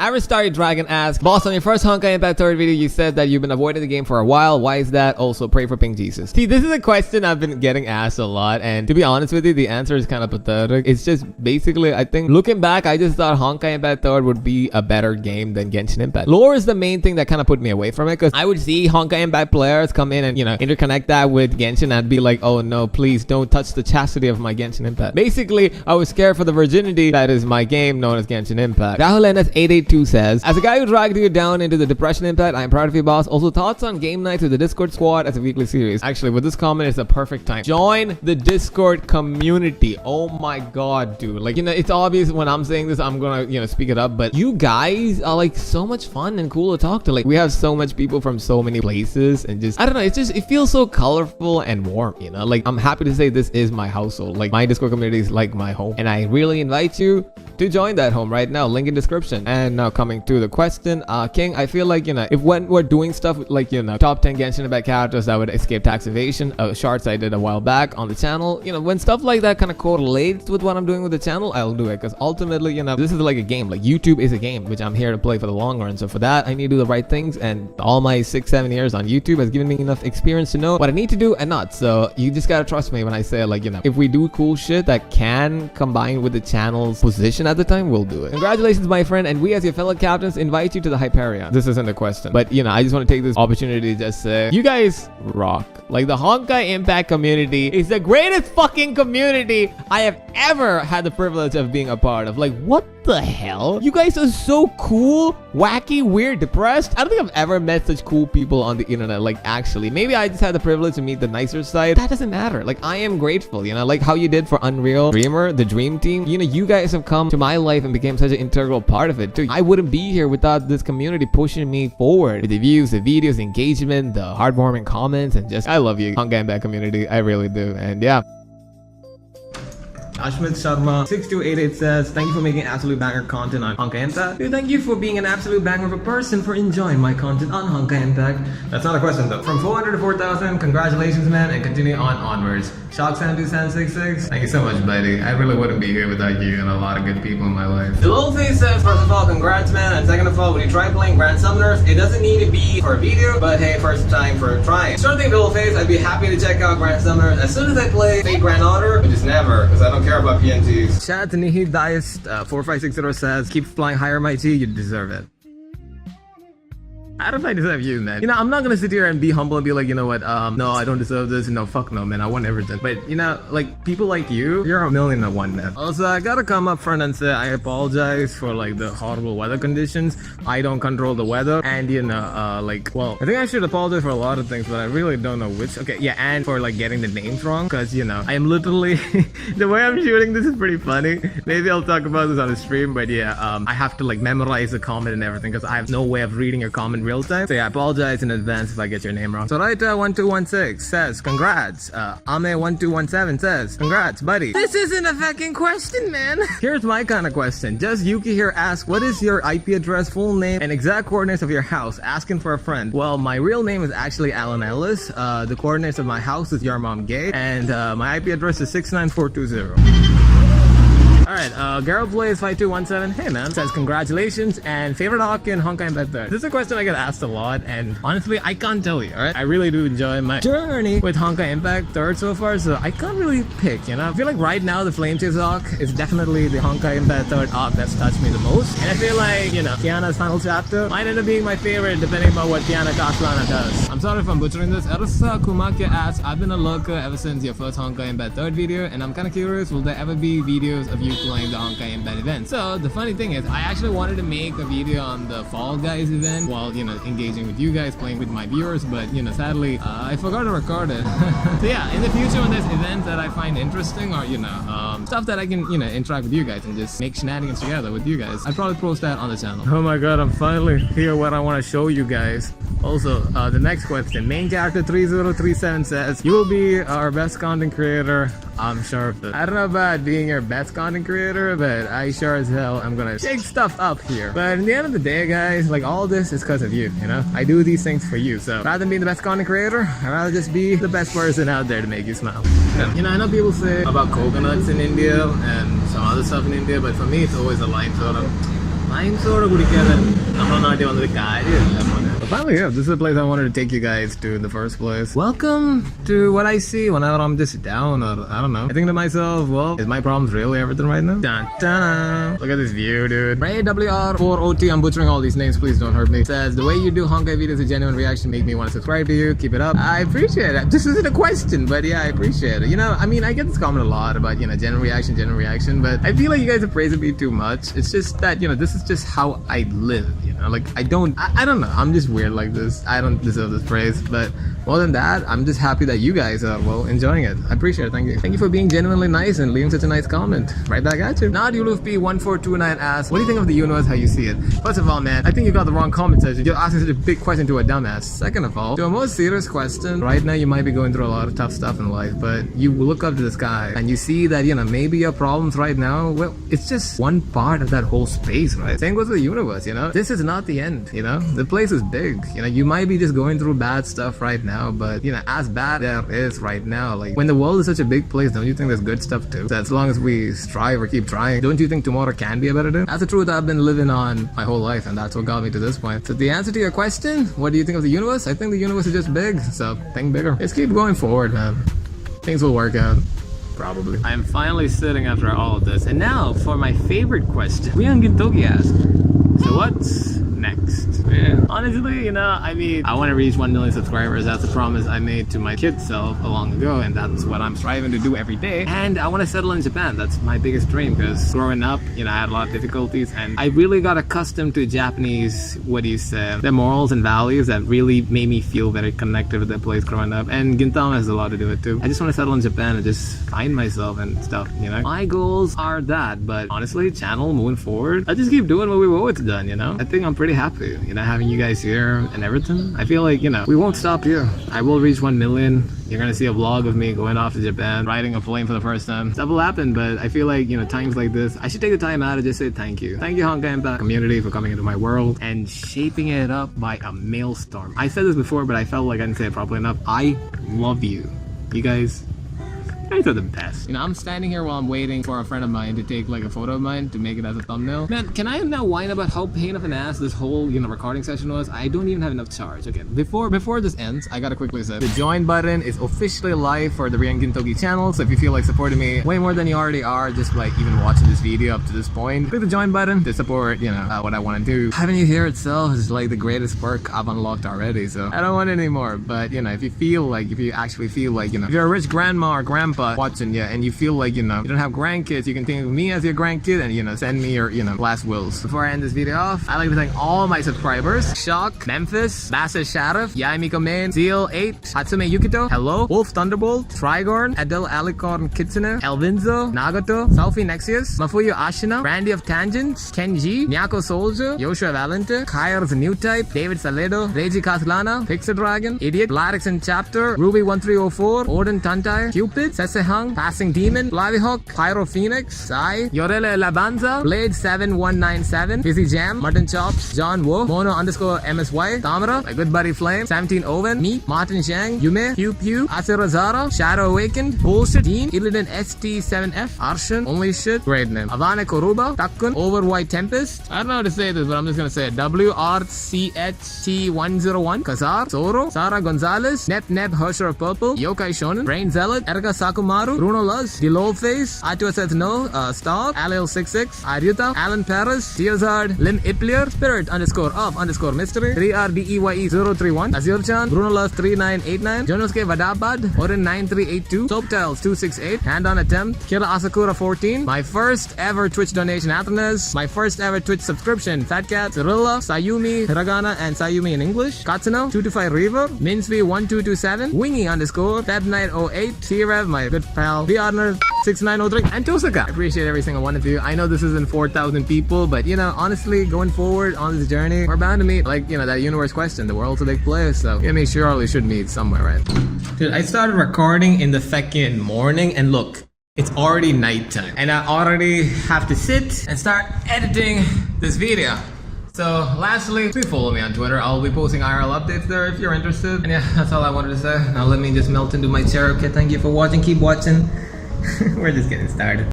Aristar Dragon asks, boss, on your first Honkai Impact 3rd video, you said that you've been avoiding the game for a while. Why is that? Also, pray for Pink Jesus. See, this is a question I've been getting asked a lot, and to be honest with you, the answer is kind of pathetic. It's just basically, I think, looking back, I just thought Honkai Impact 3rd would be a better game than Genshin Impact. Lore is the main thing that kind of put me away from it, because I would see Honkai Impact players come in and, interconnect that with Genshin, and I'd be like, oh no, please don't touch the chastity of my Genshin Impact. Basically, I was scared for the virginity that is my game known as Genshin Impact. RahulNS882 says, as a guy who dragged you down into the depression impact, I am proud of you, boss. Also, thoughts on game nights with the Discord squad as a weekly series. Actually, with this comment, it's a perfect time. Join the Discord community. Oh my god, dude. Like, it's obvious when I'm saying this, I'm gonna, speak it up, but you guys are like so much fun and cool to talk to. Like, we have so much people from so many places, and just, I don't know, it feels so colorful and warm, like, I'm happy to say this is my household. Like, my Discord community is like my home, and I really invite you to join that home right now. Link in description. And now coming to the question, King, I feel like, if when we're doing stuff like, top 10 Genshin Impact characters that would escape tax evasion, shorts I did a while back on the channel, when stuff like that kind of correlates with what I'm doing with the channel, I'll do it, because ultimately, this is like a game. Like, YouTube is a game which I'm here to play for the long run. So for that, I need to do the right things, and all my 6-7 years on YouTube has given me enough experience to know what I need to do and not. So you just gotta trust me when I say, like, if we do cool shit that can combine with the channel's position at the time, we'll do it. Congratulations, my friend, and we as your fellow captains invite you to the Hyperion. This isn't a question, but I just want to take this opportunity to just say, you guys rock. Like, the Honkai Impact community is the greatest fucking community I have ever had the privilege of being a part of. Like, what the hell? You guys are so cool, wacky, weird, depressed. I don't think I've ever met such cool people on the internet. Like, actually, maybe I just had the privilege to meet the nicer side. That doesn't matter. Like, I am grateful, like how you did for Unreal Dreamer, the Dream Team. You guys have come to my life and became such an integral part of it too. I wouldn't be here without this community pushing me forward with the views, the videos, the engagement, the heartwarming comments, and just, I love you, Honkai Impact community. I really do. And yeah. Ashmit Sharma 6288 says, thank you for making absolute banger content on Honkai Impact. Dude, thank you for being an absolute banger of a person for enjoying my content on Honkai Impact. That's not a question though. From 400 to 4,000, congratulations, man, and continue on onwards. Shock72766, thank you so much, buddy. I really wouldn't be here without you and a lot of good people in my life. The little face says, first of all, congrats, man, and second of all, when you try playing Grand Summoners, it doesn't need to be for a video, but hey, first time for trying. Sure thing, little face, I'd be happy to check out Grand Summoners as soon as I play Fate Grand Order, which is never, because I don't care about PNGs. Chat Nihi Diest 4560 says, keep flying higher, my G, you deserve it. I don't think I deserve you, man. I'm not gonna sit here and be humble and be like, no, I don't deserve this. No, fuck no, man. I want everything. But, like, people like you're 1,000,001, man. Also, I gotta come up front and say I apologize for, like, the horrible weather conditions. I don't control the weather. And, well, I think I should apologize for a lot of things, but I really don't know which. Okay, yeah, and for, like, getting the names wrong. Because, I am literally... the way I'm shooting this is pretty funny. Maybe I'll talk about this on the stream, but yeah, I have to, like, memorize the comment and everything because I have no way of reading your comment real time. So yeah, I apologize in advance if I get your name wrong. So Raita1216 says, congrats. Ame1217 says, congrats, buddy. This isn't a fucking question, man. Here's my kind of question. Does Yuki here ask, what is your IP address, full name, and exact coordinates of your house? Asking for a friend. Well, my real name is actually Alan Ellis. The coordinates of my house is Your Mom Gay, and my IP address is 69420. Alright, Garrett Blaze 5217, hey man, says congratulations and favorite hockey in Honkai Impact 3rd. This is a question I get asked a lot, and honestly, I can't tell you, alright? I really do enjoy my journey with Honkai Impact 3rd so far, so I can't really pick, I feel like right now the Flame Chase arc is definitely the Honkai Impact 3rd arc that's touched me the most, and I feel like, Kiana's final chapter might end up being my favorite depending on what Kiana Kaslana does. I'm sorry if I'm butchering this. Arasa Kumakia asks, I've been a lurker ever since your first Honkai Impact 3rd video, and I'm kinda curious, will there ever be videos of you playing the Honkai Impact event? So the funny thing is, I actually wanted to make a video on the Fall Guys event while engaging with you guys, playing with my viewers, but sadly I forgot to record it. So yeah, in the future when there's events that I find interesting or stuff that I can interact with you guys and just make shenanigans together with you guys, I'd probably post that on the channel. Oh my god, I'm finally here what I want to show you guys. Also, the next question, main character 3037 says, you will be our best content creator. I'm sure of it. I don't know about being your best content creator, but I sure as hell am gonna shake stuff up here. But in the end of the day, guys, like, all this is because of you, I do these things for you. So rather than being the best content creator, I'd rather just be the best person out there to make you smile. And, I know people say about coconuts in India and some other stuff in India, but for me it's always a line sort of. Lime soda കുടിക്കാതെ നമ്മുടെ നാട്ടിൽ വന്നൊരു കാര്യമില്ല മോനെ. But finally, yeah, this is the place I wanted to take you guys to in the first place. Welcome to what I see whenever I'm just down or I don't know. I think to myself, well, is my problems really everything right now? Dun, dun, dun. Look at this view, dude. Ray WR4OT, I'm butchering all these names, please don't hurt me. It says, the way you do Honkai videos is a genuine reaction, make me want to subscribe to you. Keep it up. I appreciate it. This isn't a question, but yeah, I appreciate it. You know, I mean, I get this comment a lot about, you know, genuine reaction, but I feel like you guys are praising me too much. It's just that, you know, this is just how I live, you know, like I don't know. I'm just weird like this. I don't deserve this praise, but more than that, I'm just happy that you guys are, well, enjoying it. I appreciate it. Thank you. Thank you for being genuinely nice and leaving such a nice comment. Right back at you. NodUlufP1429 asks, what do you think of the universe, how you see it? First of all, man, I think you got the wrong comment section. You're asking such a big question to a dumbass. Second of all, to a more serious question, right now you might be going through a lot of tough stuff in life, but you look up to the sky and you see that, you know, maybe your problems right now, well, it's just one part of that whole space, right? Same goes with the universe, you know? This is not the end, you know? The place is big. You know, you might be just going through bad stuff right now, but, you know, as bad there is right now, like, when the world is such a big place, don't you think there's good stuff too? So as long as we strive or keep trying, don't you think tomorrow can be a better day? That's the truth I've been living on my whole life, and that's what got me to this point. So the answer to your question, what do you think of the universe? I think the universe is just big, so think bigger. Just keep going forward, man. Things will work out. Probably. I am finally sitting after all of this. And now for my favorite question. Reongintoki asks, so what's next? Yeah. Honestly, you know, I mean, I want to reach 1 million subscribers. That's a promise I made to my kid self a long ago, and that's what I'm striving to do every day. And I want to settle in Japan. That's my biggest dream, because growing up, you know, I had a lot of difficulties, and I really got accustomed to Japanese, what do you say, their morals and values that really made me feel very connected with that place growing up. And Gintama has a lot to do with it too. I just want to settle in Japan and just find myself and stuff, you know. My goals are that, but honestly, channel moving forward, I just keep doing what we've always done, you know. I think I'm pretty happy, you know, having you guys here and everything. I feel like, you know, we won't stop here. I will reach 1 million. You're gonna see a vlog of me going off to Japan, riding a plane for the first time. Stuff will happen, but I feel like, you know, times like this, I should take the time out to just say thank you. Thank you, Honkai Impact community, for coming into my world and shaping it up by a maelstrom. I said this before, but I felt like I didn't say it properly enough. I love you. You guys are the best. You know, I'm standing here while I'm waiting for a friend of mine to take like a photo of mine to make it as a thumbnail. Man, can I now whine about how pain of an ass this whole, you know, recording session was? I don't even have enough charge. Okay, before this ends, I gotta quickly say, the join button is officially live for the Reongintoki channel. So if you feel like supporting me way more than you already are, just like even watching this video up to this point, click the join button to support, you know, what I want to do. Having you here itself is like the greatest perk I've unlocked already, so I don't want it anymore. But, you know, if you actually feel like, you know, if you're a rich grandma or grandpa watching, yeah, and you feel like, you know, you don't have grandkids, you can think of me as your grandkid and, you know, send me your, you know, last wills. Before I end this video off, I'd like to thank all my subscribers: Shock, Memphis, Bassett Sheriff, Yaimiko Main, Zeal8, Hatsume Yukito, Hello, Wolf Thunderbolt, Trigorn, Adele Alicorn Kitsune, Elvinzo, Nagato, Selfie Nexius, Mafuyu Ashina, Randy of Tangents, Kenji, Miyako Soldier, Yoshua Valente, Kyer's New Type, David Saledo, Reiji Caslana, Pixar Dragon, Idiot, Bladixon Chapter, Ruby1304, Odin Tantai, Cupid, Sesehang, Passing Demon, Flavyhawk, Pyro Phoenix, Sai, Yorele Labanza, Blade7197, Busy Jam, Mutton Chops, John Wo, Mono_MSY, Tamara, my good buddy Flame, 17 Owen, me, Martin Shang, Yume, Pew Pew, Asira Zara, Shadow Awakened, Bullshit, Dean, Illidan ST7F, Arshan, Only Shit, great name, Avane Koruba, Takkun, Over White Tempest, I don't know how to say this, but I'm just gonna say it, WRCHT101, Kazar, Zoro, Sarah Gonzalez, Neb Hersher of Purple, Yokai Shonen, Brain Zealot, Erga Sakumaru, Bruno Luz, Face, Atua says no, Star, Alil66, Aryuta, Alan Paris, Tearzard, Lim Iplier, Spirit_of_mystery, 3RDEYE031, Azurchan, Bruno Luz 3989, Jonosuke Vadabad, Orin 9382, Soaptails 268, Hand on Attempt, Kira Asakura 14, my first ever Twitch donation Athens, my first ever Twitch subscription Fatcat, Cirilla, Sayumi, Hiragana and Sayumi in English, Katsuno, 225 Reaver, Minsby1227, Wingy_, Feb908, T-Rev, my good pal, VRner6903, and Tosaka. I appreciate every single one of you. I know this isn't 4,000 people, but, you know, honestly, going forward on this journey, we're bound to meet, like, you know, that universe question. The world's a big place, so I mean, surely should meet somewhere, right? Dude, I started recording in the fucking morning, and look, it's already nighttime, and I already have to sit and start editing this video. So lastly, please follow me on Twitter. I'll be posting IRL updates there if you're interested. And yeah, that's all I wanted to say. Now let me just melt into my chair. Okay, thank you for watching. Keep watching. We're just getting started.